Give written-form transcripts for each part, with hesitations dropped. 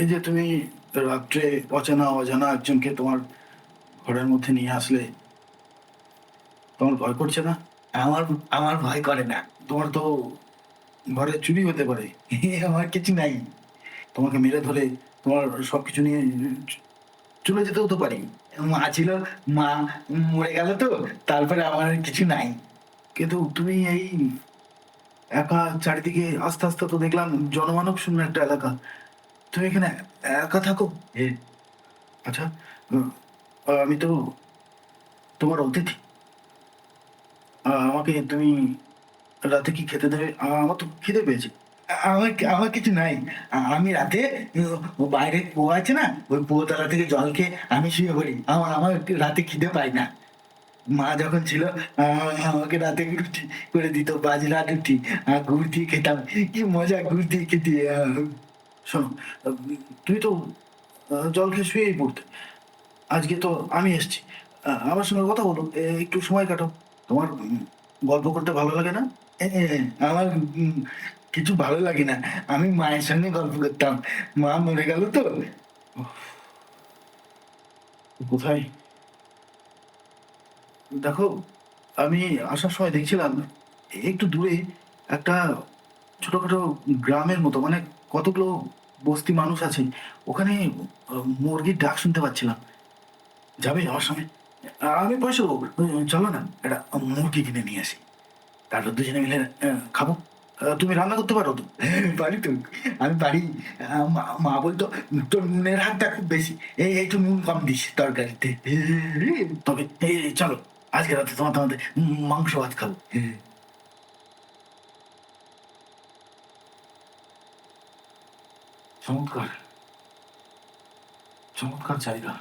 এই যে তুমি রাত্রে অচেনা অজানা একজনকে তোমার ঘরের মধ্যে নিয়ে আসলে, তোমার ভয় করছে না? আমার আমার ভয় করে না। তোমার তো ঘরে চুরি হতে পারে। আমার কিছু নাই। তোমাকে মেরে ধরে তোমার সবকিছু নিয়ে চলে যেতেও তো পারি। মা ছিল, মা মরে গেল তো, তারপরে আমার আর কিছু নাই। কিন্তু তুমি এই একা চারিদিকে আস্তে আস্তে তো দেখলাম জনমানব শূন্য একটা এলাকা। তুমি এখানে একা থাকো? এ আচ্ছা, উম, আমি তো তোমার অতিথি। আমাকে তুমি রাতে কি খেতে দেবে? আমার তো খিদে পেয়েছে। আমার আমার কিছু নাই। আমি রাতে বাইরে কুয়ো আছে না? ওই কুয়োতলা থেকে জল খেয়ে আমি শুয়ে পড়ি। আমার আমার রাতে খিদে পায় না। মা যখন ছিল আমাকে রাতে রুটি করে দিত, বাজরা রুটি। গুড় দিয়ে খেতাম। কি মজা গুড় দিয়ে খেতে। শোনো, তুমি তো জল খেয়ে শুয়েই পড়তে। আজকে তো আমি এসেছি। আমার সঙ্গে কথা বলো, একটু সময় কাটাও। তোমার গল্প করতে ভালো লাগে না? এ, এ, আমার কিছু ভালো লাগে না। আমি মায়ের সঙ্গে গল্প করতাম। মা মরে গেল তো। কোথায়? দেখো, আমি আসার সময় দেখছিলাম একটু দূরে একটা ছোটখাটো গ্রামের মতো, মানে কতগুলো বস্তি মানুষ আছে ওখানে। মুরগির ডাক শুনতে পাচ্ছিলাম। যাবে আমার সঙ্গে? আমি পয়সা দেবো। চলো না, একটা মুরগি কিনে নিয়ে আসি, তারপর দুজনে মিলে খাবো। তুমি রান্না করতে পারো তো? পারি তো, আমি পারি। মা বলতো তোর নুনের হাতটা খুব বেশি, একটু নুন কম দিস তরকারিতে। তবে চলো, আজকে রাতে তোমাদের মাংস ভাত খাবো। চমৎকার, চমৎকার জায়গা।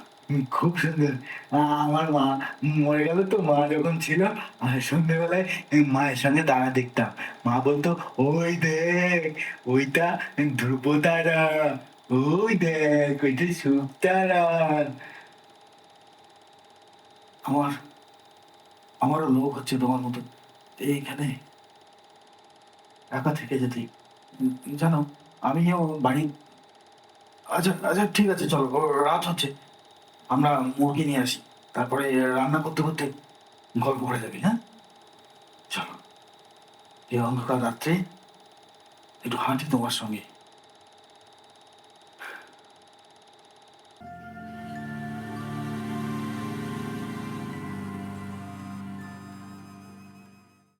খুব সুন্দর। আমার মা মরে গেল তো, মা যখন ছিল সন্ধ্যেবেলায় মায়ের সঙ্গে দাঁড়া দেখতাম। মা বলতো ওই দেখ, ওইটা ধ্রুব তারা, ওই দেখ ওইটা শুভ তারা। আমার আমারও লোভ হচ্ছে তোমার মতো এইখানে একা থেকে যেতে। জানো, আমিও বাড়ি। আচ্ছা আচ্ছা, ঠিক আছে, চলো, রাত হচ্ছে, আমরা মুরগি নিয়ে আসি, তারপরে রান্না করতে করতে গল্প করে যাবি। হ্যাঁ, চলো, এই অন্ধকার রাত্রে একটু হাঁটি তোমার সঙ্গে।